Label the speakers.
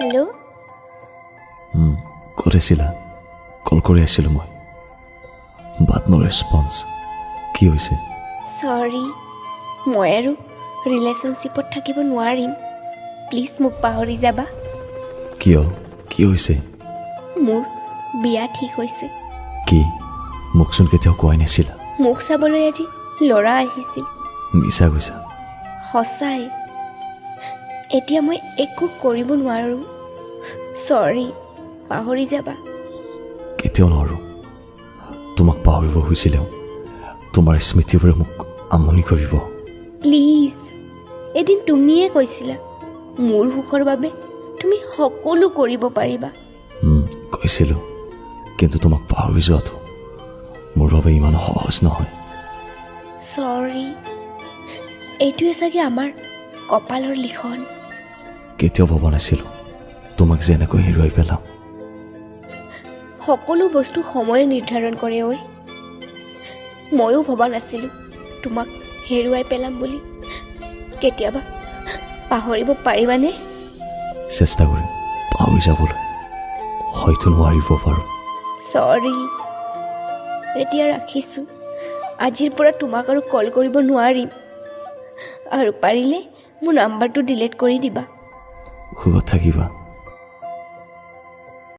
Speaker 1: Hello'
Speaker 2: ক'ত আছিলা? কল কৰি আছিলোঁ মই, বাট নো ৰেছপন্স। কি হৈছে?
Speaker 1: চৰি, মই আৰু ৰিলেশ্যনশ্বিপত থাকিব নোৱাৰিম। প্লিজ মোক পাহৰি যাবা।
Speaker 2: কিয়? কি হৈছে?
Speaker 1: মোৰ বিয়া ঠিক হৈছে।
Speaker 2: কি? মোকচোন কেতিয়াও কোৱাই নাছিলা।
Speaker 1: মোক চাবলৈ আজি ল'ৰা আহিছিল।
Speaker 2: মিছা কৈছা?
Speaker 1: সঁচাই। এতিয়া মই একো কৰিব নোৱাৰোঁ। চৰি, পাহৰি যাবা।
Speaker 2: কেতিয়াও নোৱাৰোঁ। তোমাক পাহৰিব খুজিলেও তোমাৰ স্মৃতিবোৰে মোক আমনি কৰিব।
Speaker 1: প্লিজ, এদিন তুমিয়ে কৈছিলা মোৰ সুখৰ বাবে তুমি সকলো কৰিব পাৰিবা।
Speaker 2: কৈছিলোঁ, কিন্তু তোমাক পাহৰি যোৱাটো মোৰ বাবে ইমান সহজ নহয়।
Speaker 1: চৰি, এইটোৱে চাগে আমাৰ কপালৰ লিখন।
Speaker 2: কেতিয়াও ভবা নাছিলোঁ তোমাক যে এনেকৈ হেৰুৱাই পেলাম।
Speaker 1: সকলো বস্তু সময়ে নিৰ্ধাৰণ কৰে ঐ। ময়ো ভবা নাছিলোঁ তোমাক হেৰুৱাই পেলাম বুলি। কেতিয়াবা পাহৰিব পাৰিবানে?
Speaker 2: চেষ্টা কৰিম পাহৰি যাবলৈ, হয়তো নোৱাৰিব পাৰোঁ।
Speaker 1: চৰি, এতিয়া ৰাখিছোঁ। আজিৰ পৰা তোমাক আৰু কল কৰিব নোৱাৰিম। আৰু পাৰিলে মোৰ নাম্বাৰটো ডিলিট কৰি দিবা।
Speaker 2: সুখত থাকিবা।